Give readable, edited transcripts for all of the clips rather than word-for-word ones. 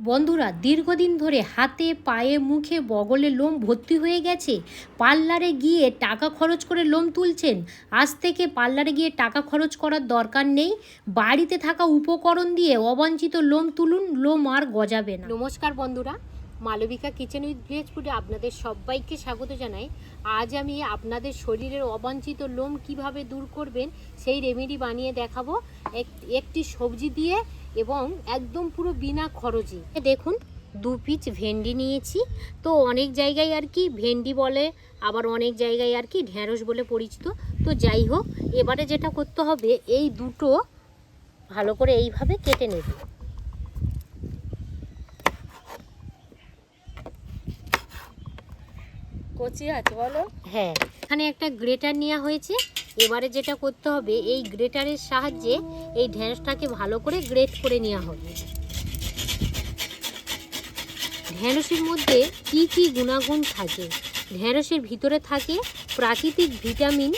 বন্ধুরা, দীর্ঘদিন ধরে হাতে পায়ে মুখে বগলে লোম ভর্তি হয়ে গেছে। পার্লারে গিয়ে টাকা খরচ করে লোম তুলছেন। আজ থেকে পার্লারে গিয়ে টাকা খরচ করার দরকার নেই। বাড়িতে থাকা উপকরণ দিয়ে অবাঞ্ছিত লোম তুলুন, লোম আর গজাবে না। নমস্কার বন্ধুরা, মালবিকা কিচেন উইথ ভিলেজ ফুডে আপনাদের সবাইকে স্বাগত জানাই। আজ আমি আপনাদের শরীরের অবাঞ্ছিত লোম কিভাবে দূর করবেন সেই রেমেডি বানিয়ে দেখাবো একটি সবজি দিয়ে এবং একদম পুরো বিনা খরচে। দেখুন, 2 পিস ভেন্ডি নিয়েছি। তো অনেক জায়গায় আর কি ভেন্ডি বলে, আবার অনেক জায়গায় আর কি ঢ্যাঁড়স বলে পরিচিত। তো যাই হোক, এবারে যেটা করতে হবে, এই দুটো ভালো করে এইভাবে কেটে নেব। কচি আছে বলো? হ্যাঁ, এখানে একটা গ্রেটার নেওয়া হয়েছে। এবারে যেটা করতে হবে, এই গ্রেটারের সাহায্যে এই ঢ্যাঁড়সটাকে ভালো করে গ্রেট করে নেওয়া হবে। ঢ্যাঁড়সের মধ্যে কি কি গুণাগুণ থাকে? ঢ্যাঁড়সের ভিতরে থাকে প্রাকৃতিক vitamin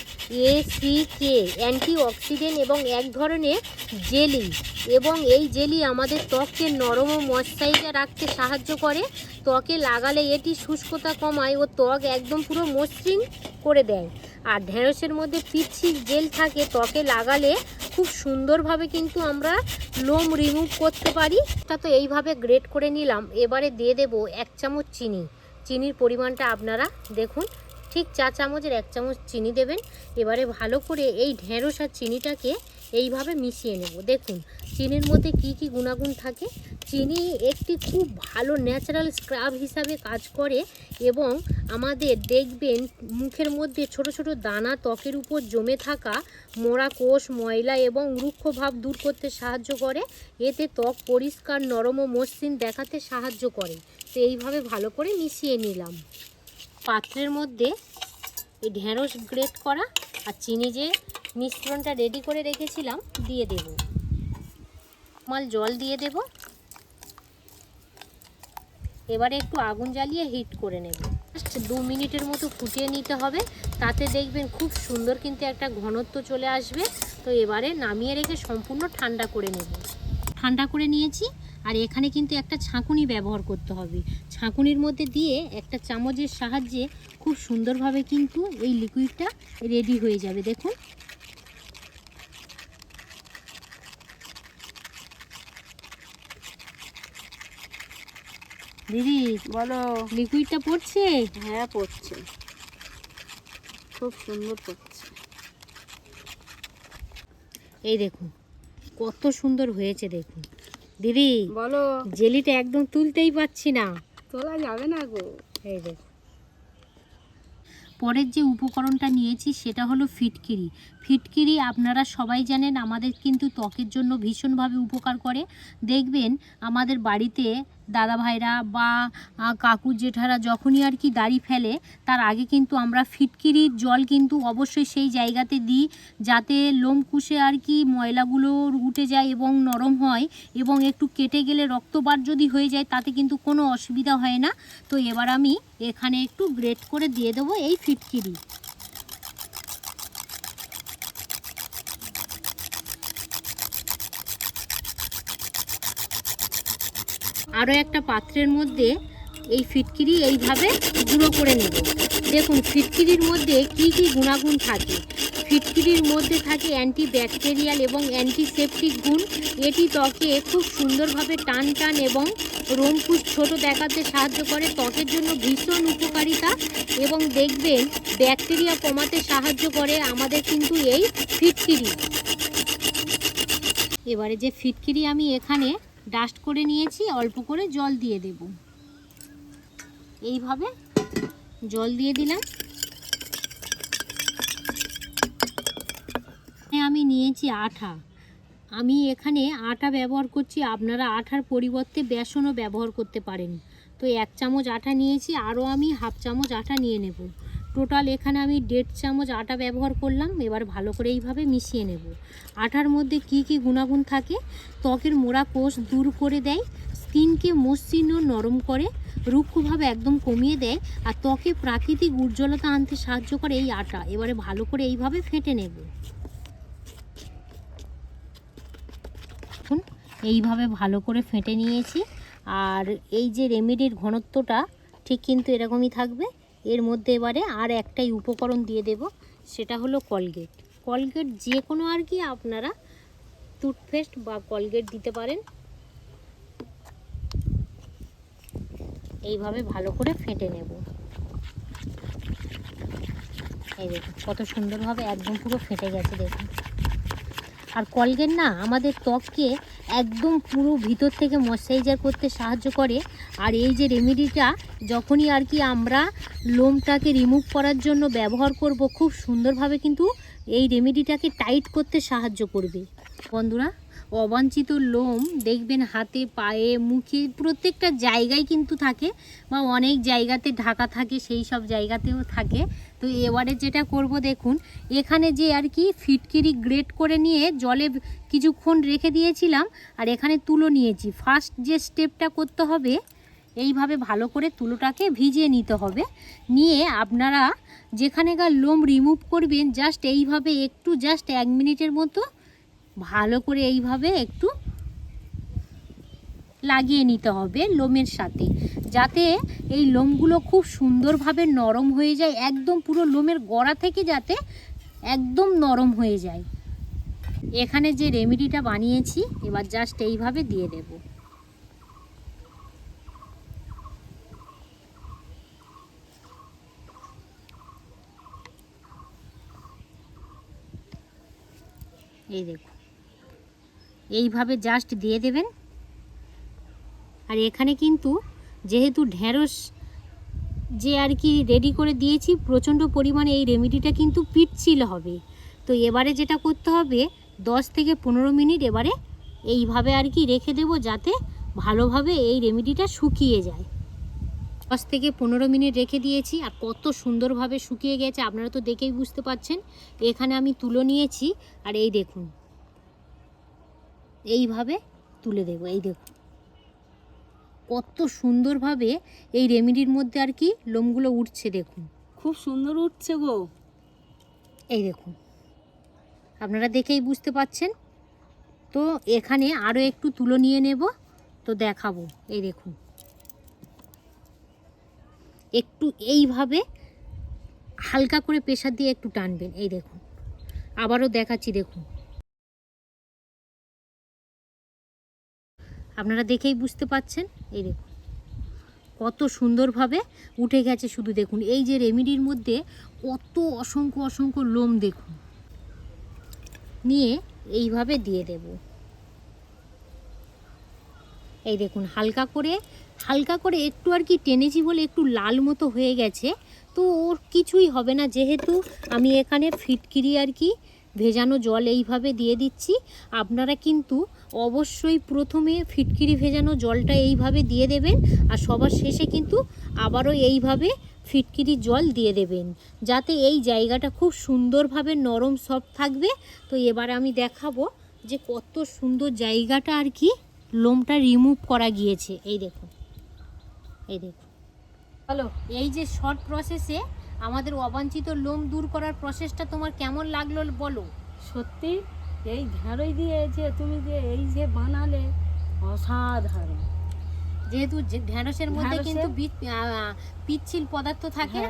A, C, K, antioxidant এবং এক ধরনের জেলি। এবং এই জেলি আমাদের ত্বককে নরম ও ময়েশ্চারাইজার রাখতে সাহায্য করে। ত্বকে লাগালে এটি শুষ্কতা কমায় ও ত্বক একদম পুরো মসৃণ করে দেয়। আর ঢ্যাঁড়সের মধ্যে পিচ্ছিল জেল থাকে, ত্বকে লাগালে খুব সুন্দরভাবে কিন্তু আমরা লোম রিমুভ করতে পারি। তা তো এইভাবে গ্রেট করে নিলাম। এবারে দিয়ে দেব 1 চামচ চিনি। চিনির পরিমাণটা আপনারা দেখুন, ঠিক 4 চামচের 1 চামচ চিনি দেবেন। এবারে ভালো করে এই ঢেঁড়স আর চিনিটাকে এইভাবে মিশিয়ে নেব। দেখুন চিনির মধ্যে কি কি গুণাগুণ থাকে। চিনি একটি খুব ভালো ন্যাচারাল স্ক্রাব হিসাবে কাজ করে এবং আমাদের দেখবেন মুখের মধ্যে ছোট ছোট দানা, ত্বকের উপর জমে থাকা মোড়া কোষ, ময়লা এবং রুক্ষ ভাব দূর করতে সাহায্য করে। এতে ত্বক পরিষ্কার, নরম ও মসৃণ দেখাতে সাহায্য করে। তো এইভাবে ভালো করে মিশিয়ে নিলাম। পাত্রের মধ্যে এই ঢেঁড়স গ্রেট করা আর চিনি যে মিশ্রণটা রেডি করে রেখেছিলাম দিয়ে দেব। জল দিয়ে দেব। এবারে একটু আগুন জ্বালিয়ে হিট করে নেব। 2 মিনিটের মতো ফুটিয়ে নিতে হবে। তাতে দেখবেন খুব সুন্দর কিন্তু একটা ঘনত্ব চলে আসবে। তো এবারে নামিয়ে রেখে সম্পূর্ণ ঠান্ডা করে নেব। ঠান্ডা করে নিয়েছি। আর এখানে কিন্তু একটা ছাঁকুনি ব্যবহার করতে হবে। ছাঁকুনির মধ্যে দিয়ে একটা চামচের সাহায্যে খুব সুন্দরভাবে কিন্তু এই লিকুইডটা রেডি হয়ে যাবে। দেখুন, দিদি বলো। লিকুইডটা পড়ছে? হ্যাঁ পড়ছে, খুব সুন্দর পড়ছে। এই দেখুন কত সুন্দর হয়েছে। দেখুন দিদি, বলো। জেলিটা একদম তুলতেই পারছি না। তোলা যাবে না গো। এই দেখুন, পরের যে উপকরণটা নিয়েছি সেটা হলো ফিটকিরি। ফিটকিরি আপনারা সবাই জানেন আমাদের কিন্তু ত্বকের জন্য ভীষণভাবে উপকার করে। দেখবেন আমাদের বাড়িতে দাদা ভাইরা বা কাকু জেঠারা যখনই আর কি দাড়ি ফেলে, তার আগে কিন্তু আমরা ফিটকিরির জল কিন্তু অবশ্যই সেই জায়গাতে দিই, যাতে লোমকূশে আর কি ময়লাগুলো উঠে যায় এবং নরম হয়। এবং একটু কেটে গেলে রক্তপাত যদি হয়ে যায় তাতে কিন্তু কোনো অসুবিধা হয় না। তো এবার আমি এখানে একটু গ্রেট করে দিয়ে দেবো এই ফিটকিরি। আরও একটা পাত্রের মধ্যে এই ফিটকিরি এইভাবে গুঁড়ো করে নেব। দেখুন ফিটকিরির মধ্যে কি কি গুণাগুণ থাকে। ফিটকিরির মধ্যে থাকে অ্যান্টিব্যাকটেরিয়াল এবং অ্যান্টিসেপটিক গুণ। এটি ত্বকে খুব সুন্দরভাবে টান টান এবং রোমকূশ ছোট দেখাতে সাহায্য করে। ত্বকের জন্য ভীষণ উপকারিতা এবং দেখবেন ব্যাকটেরিয়া কমাতে সাহায্য করে আমাদের কিন্তু এই ফিটকিরি। এবারে যে ফিটকিরি আমি এখানে ডাস্ট করে নিয়েছি, অল্প করে জল দিয়ে দেব। এইভাবে জল দিয়ে দিলাম। আমি নিয়েছি আটা। আমি এখানে আটা ব্যবহার করছি, আপনারা আটার পরিবর্তে বেসনও ব্যবহার করতে পারেন। তো 1 চামচ আটা নিয়েছি, আরও আমি 1/2 চামচ আটা নিয়ে নেব। টোটাল এখানে আমি 1.5 চামচ আটা ব্যবহার করলাম। এবার ভালো করে এইভাবে মিশিয়ে নেব। আটার মধ্যে কি কি গুণাগুণ থাকে? ত্বকের মোড়া কোষ দূর করে দেয়, স্কিনকে মসৃণ ও নরম করে, রুক্ষভাবে একদম কমিয়ে দেয় আর ত্বকে প্রাকৃতিক উজ্জ্বলতা আনতে সাহায্য করে এই আটা। এবারে ভালো করে এইভাবে ফেটে নেব। এইভাবে ভালো করে ফেটে নিয়েছি। আর এই যে রেমেডির ঘনত্বটা ঠিক কিন্তু এরকমই থাকবে। এর মধ্যে এবারে আর একটাই উপকরণ দিয়ে দেব, সেটা হলো কলগেট। কলগেট যে কোনো আর কি আপনারা টুথপেস্ট বা কলগেট দিতে পারেন। এইভাবে ভালো করে ফেটে নেব। এই দেখুন কত সুন্দরভাবে একদম পুরো ফেটে গেছে দেখুন। আর কলগেট না আমাদের ত্বককে একদম পুরো ভিতর থেকে ময়েশ্চারাইজার করতে সাহায্য করে। আর এই যে রেমেডিটা যখনই আর কি আমরা লোমটাকে রিমুভ করার জন্য ব্যবহার করব, খুব সুন্দরভাবে কিন্তু এই রেমেডিটাকে টাইট করতে সাহায্য করবে। বন্ধুরা, অবাঞ্ছিত লোম দেখবেন হাতে, পায়ে, মুখে প্রত্যেকটা জায়গায় কিন্তু থাকে, বা অনেক জায়গাতে ঢাকা থাকে, সেই সব জায়গাতেও থাকে। তো এবারে যেটা করব দেখুন, এখানে যে আর কি ফিটকিরি গ্রেট করে নিয়ে জলে কিছুক্ষণ রেখে দিয়েছিলাম, আর এখানে তুলো নিয়েছি। ফার্স্ট যে স্টেপটা করতে হবে, এইভাবে ভালো করে তুলোটাকে ভিজিয়ে নিতে হবে। নিয়ে আপনারা যেখানেকার লোম রিমুভ করবেন জাস্ট এইভাবে একটু জাস্ট 1 মিনিটের মতো ভালো করে এইভাবে একটু লাগিয়ে নিতে হবে লোমের সাথে, যাতে এই লোমগুলো খুব সুন্দরভাবে নরম হয়ে যায়, একদম পুরো লোমের গোড়া থেকে যাতে একদম নরম হয়ে যায়। এখানে যে রেমেডিটা বানিয়েছি এবার জাস্ট এইভাবে দিয়ে দেব। এই দেখুন এইভাবে জাস্ট দিয়ে দেবেন। আর এখানে কিন্তু যেহেতু ঢেঁড়স যে আর কি রেডি করে দিয়েছি, প্রচণ্ড পরিমাণে এই রেমেডিটা কিন্তু পিচ্ছিল হবে। তো এবারে যেটা করতে হবে 10 থেকে 15 মিনিট এবারে এইভাবে আর কি রেখে দেব, যাতে ভালোভাবে এই রেমেডিটা শুকিয়ে যায়। 10 থেকে 15 মিনিট রেখে দিয়েছি, আর কত সুন্দরভাবে শুকিয়ে গেছে আপনারা তো দেখেই বুঝতে পারছেন। এখানে আমি তুলো নিয়েছি, আর এই দেখুন এইভাবে তুলে দেব। এই দেখুন কত সুন্দরভাবে এই রেমেডির মধ্যে আর কি লোমগুলো উঠছে দেখুন, খুব সুন্দর উঠছে গো। এই দেখুন আপনারা দেখেই বুঝতে পাচ্ছেন। তো এখানে আরও একটু তুলো নিয়ে নেব, তো দেখাবো। এই দেখুন একটু এইভাবে হালকা করে প্রেসার দিয়ে একটু টানবেন। এই দেখুন আবারও দেখাচ্ছি, দেখুন আপনারা দেখেই বুঝতে পাচ্ছেন। এই দেখুন কত সুন্দরভাবে উঠে গেছে, শুধু দেখুন এই যে রেমেডির মধ্যে কত অসংখ্য অসংখ্য লোম দেখুন। নিয়ে এইভাবে দিয়ে দেব। এই দেখুন হালকা করে একটু আর কি টেনেছি বলে একটু লাল মতো হয়ে গেছে। তো ওর কিছুই হবে না, যেহেতু আমি এখানে ফিটকিরি আর কি ভেজানো জল এইভাবে দিয়ে দিচ্ছি। আপনারা কিন্তু অবশ্যই প্রথমে ফিটকিরি ভেজানো জলটা এইভাবে দিয়ে দেবেন, আর সবার শেষে কিন্তু আবারও এইভাবে ফিটকিরি জল দিয়ে দেবেন, যাতে এই জায়গাটা খুব সুন্দরভাবে নরম সফট থাকবে। তো এবার আমি দেখাবো যে কত সুন্দর জায়গাটা আর কি লোমটা রিমুভ করা গিয়েছে। এই দেখুন হ্যালো, এই যে শর্ট প্রসেসে আমাদের অবাঞ্ছিত লোম দূর করার প্রসেসটা তোমার কেমন লাগলো বলো। সত্যি এই ঢেঁড়ই দিয়ে যে তুমি যে এই যে বানালে অসাধারণ। যেহেতু ঢেঁড়সের মধ্যে কিন্তু পিচ্ছিল পদার্থ থাকে।